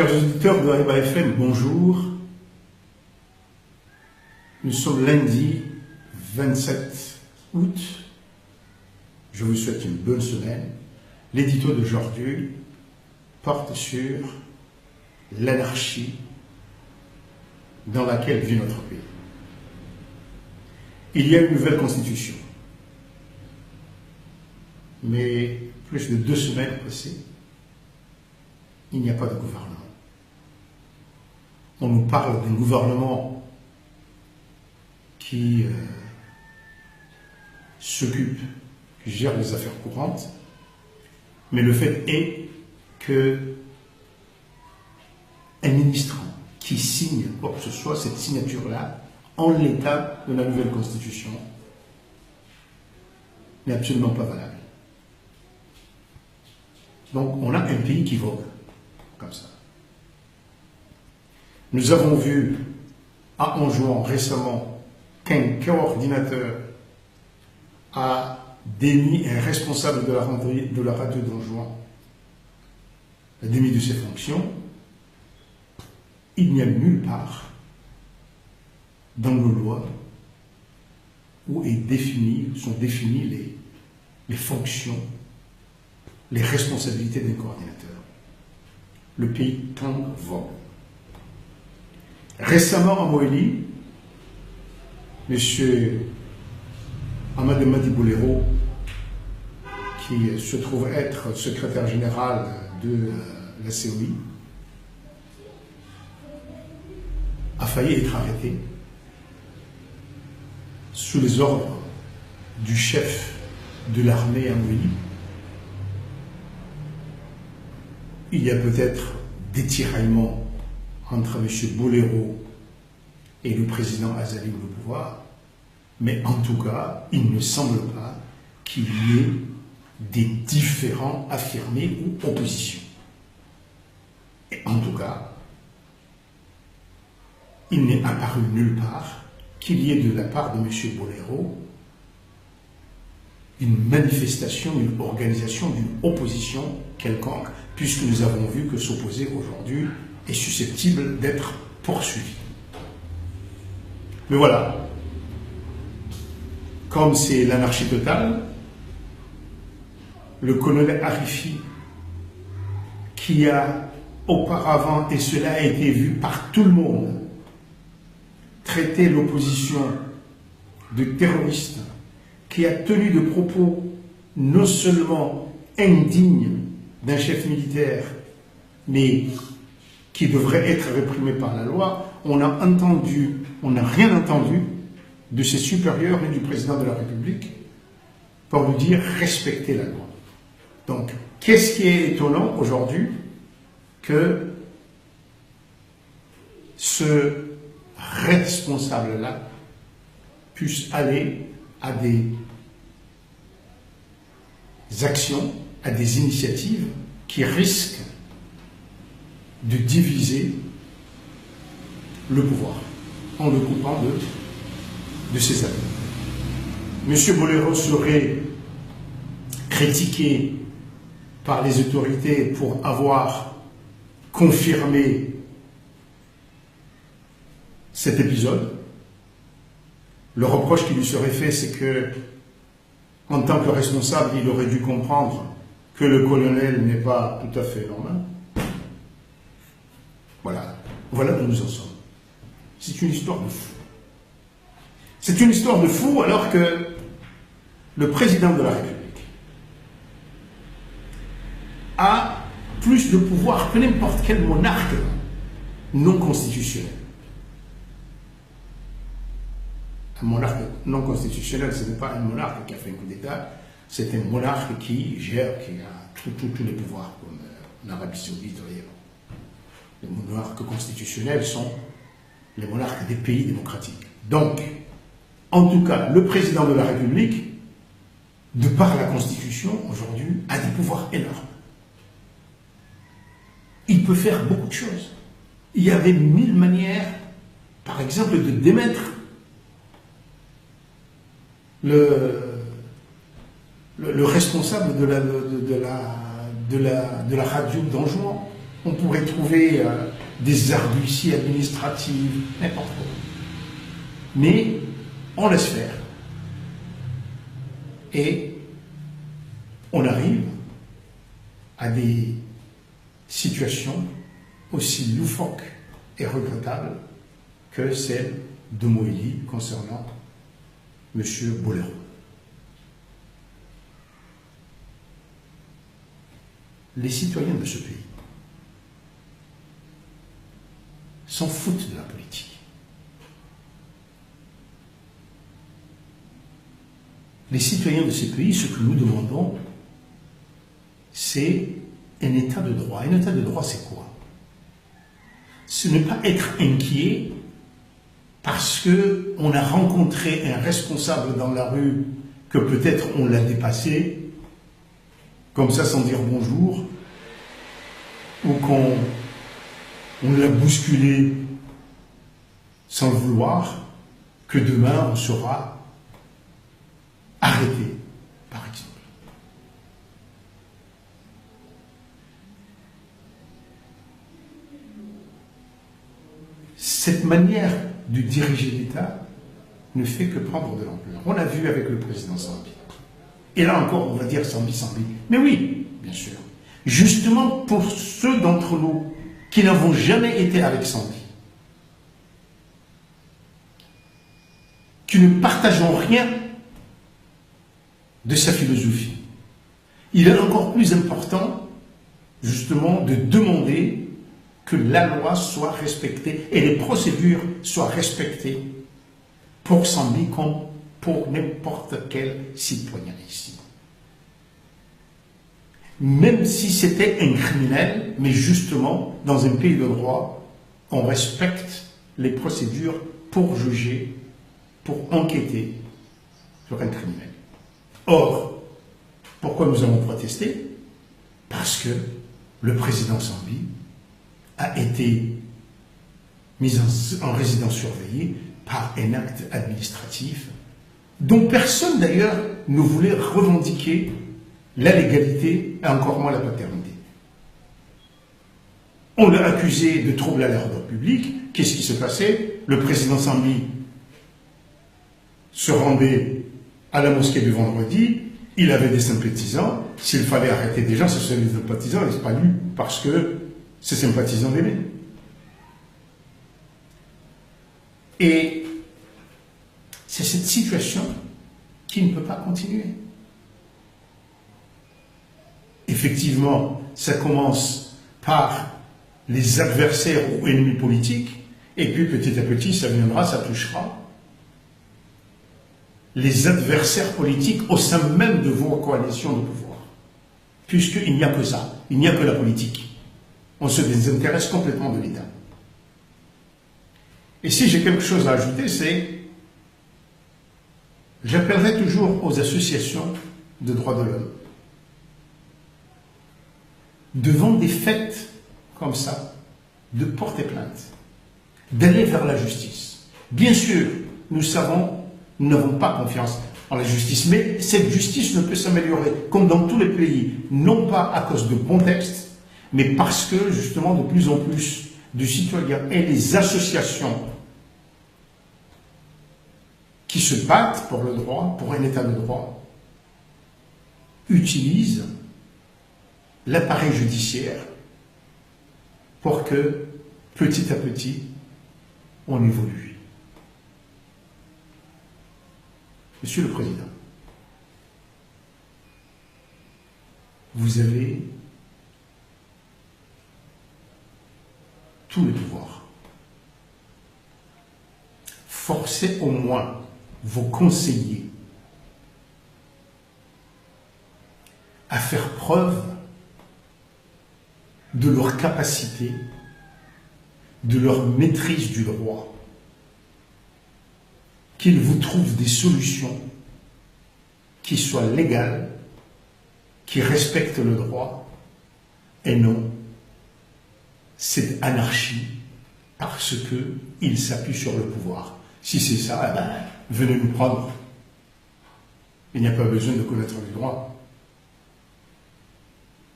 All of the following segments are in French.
Chers auditeurs de Haïba FM, bonjour. Nous sommes lundi 27 août. Je vous souhaite une bonne semaine. L'édito d'aujourd'hui porte sur l'anarchie dans laquelle vit notre pays. Il y a une nouvelle constitution. Mais plus de 2 semaines passées, il n'y a pas de gouvernement. On nous parle d'un gouvernement qui s'occupe, qui gère les affaires courantes, mais le fait est que un ministre qui signe quoi que ce soit, cette signature-là, en l'état de la nouvelle constitution, n'est absolument pas valable. Donc on a un pays qui vogue comme ça. Nous avons vu à Anjouan récemment qu'un coordinateur a démis un responsable de la radio d'Anjouan, a démis de ses fonctions. Il n'y a nulle part dans nos lois où sont définies les fonctions, les responsabilités d'un coordinateur. Le pays tangue vogue. Récemment, à Moélie, M. Amadou Bolero, qui se trouve être secrétaire général de la COI, a failli être arrêté sous les ordres du chef de l'armée à Moélie. Il y a peut-être des tiraillements entre M. Bolero et le président Azali au pouvoir, mais en tout cas, il ne semble pas qu'il y ait des différends affirmés ou oppositions. Et en tout cas, il n'est apparu nulle part qu'il y ait de la part de M. Bolero une manifestation, une organisation d'une opposition quelconque, puisque nous avons vu que s'opposer aujourd'hui est susceptible d'être poursuivi. Mais voilà, comme c'est l'anarchie totale, le colonel Arifi, qui a auparavant, et cela a été vu par tout le monde, traité l'opposition de terroriste, qui a tenu de propos non seulement indignes d'un chef militaire, mais qui devrait être réprimé par la loi, on n'a rien entendu de ses supérieurs et du président de la République pour lui dire respectez la loi. Donc, qu'est-ce qui est étonnant aujourd'hui que ce responsable-là puisse aller à des actions, à des initiatives qui risquent de diviser le pouvoir en le coupant de ses amis. M. Bolero serait critiqué par les autorités pour avoir confirmé cet épisode. Le reproche qui lui serait fait, c'est que, en tant que responsable, il aurait dû comprendre que le colonel n'est pas tout à fait normal. Voilà où nous en sommes. C'est une histoire de fou. C'est une histoire de fou alors que le président de la République a plus de pouvoir que n'importe quel monarque non constitutionnel. Un monarque non constitutionnel, ce n'est pas un monarque qui a fait un coup d'État, c'est un monarque qui gère, qui a tous les pouvoirs, comme en Arabie Saoudite ou ailleurs. Les monarques constitutionnels sont les monarques des pays démocratiques. Donc, en tout cas, le président de la République, de par la Constitution, aujourd'hui, a des pouvoirs énormes. Il peut faire beaucoup de choses. Il y avait 1000 manières, par exemple, de démettre le responsable de la radio d'Anjouan. on pourrait trouver des arguties administratives, n'importe quoi. Mais on laisse faire. Et on arrive à des situations aussi loufoques et regrettables que celle de Moïli concernant M. Boléro. Les citoyens de ce pays s'en foutent de la politique. Les citoyens de ces pays, ce que nous demandons, c'est un état de droit. Un état de droit, c'est quoi? Ce n'est pas être inquiet parce qu'on a rencontré un responsable dans la rue, que peut-être on l'a dépassé, comme ça sans dire bonjour, ou qu'on l'a bousculé sans le vouloir, que demain on sera arrêté, par exemple. Cette manière de diriger l'État ne fait que prendre de l'ampleur. On l'a vu avec le président Sambi. Et là encore, on va dire Sambi. Mais oui, bien sûr. Justement pour ceux d'entre nous qui n'avons jamais été avec Sambi, qui ne partageons rien de sa philosophie, il est encore plus important, justement, de demander que la loi soit respectée et les procédures soient respectées pour Sambi comme pour n'importe quel citoyen ici. Même si c'était un criminel, mais justement, dans un pays de droit, on respecte les procédures pour juger, pour enquêter sur un criminel. Or, pourquoi nous avons protesté? Parce que le président Sambi a été mis en résidence surveillée par un acte administratif dont personne d'ailleurs ne voulait revendiquer la légalité et encore moins la paternité. On l'a accusé de trouble à l'ordre public. Qu'est-ce qui se passait? Le président Sambi se rendait à la mosquée du vendredi, il avait des sympathisants. S'il fallait arrêter des gens, ce sont des sympathisants, et ce n'est pas lui, parce que ces sympathisants l'aimaient. Et c'est cette situation qui ne peut pas continuer. Effectivement, ça commence par les adversaires ou ennemis politiques, et puis petit à petit, ça viendra, ça touchera les adversaires politiques au sein même de vos coalitions de pouvoir. Puisqu'il n'y a que ça, il n'y a que la politique. On se désintéresse complètement de l'État. Et si j'ai quelque chose à ajouter, c'est j'appellerai toujours aux associations de droits de l'homme, devant des faits comme ça, de porter plainte, d'aller vers la justice. Bien sûr, nous savons, nous n'avons pas confiance en la justice, mais cette justice ne peut s'améliorer, comme dans tous les pays, non pas à cause de bons textes, mais parce que, justement, de plus en plus de citoyens et les associations qui se battent pour le droit, pour un état de droit, utilisent l'appareil judiciaire pour que, petit à petit, on évolue. Monsieur le Président, vous avez tous les pouvoirs. Forcez au moins vos conseillers à faire preuve de leur capacité, de leur maîtrise du droit, qu'ils vous trouvent des solutions qui soient légales, qui respectent le droit, et non cette anarchie parce qu'ils s'appuient sur le pouvoir. Si c'est ça, eh ben, venez nous prendre. Il n'y a pas besoin de connaître le droit.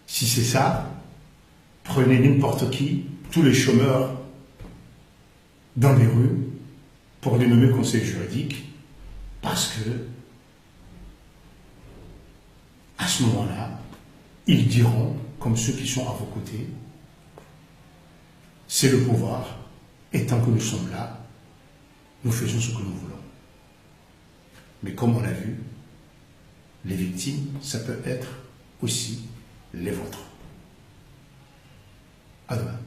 Si c'est ça, Prenez n'importe qui, tous les chômeurs dans les rues, pour les nommer conseil juridique, parce que, à ce moment-là, ils diront, comme ceux qui sont à vos côtés, c'est le pouvoir, et tant que nous sommes là, nous faisons ce que nous voulons. Mais comme on l'a vu, les victimes, ça peut être aussi les vôtres. À demain.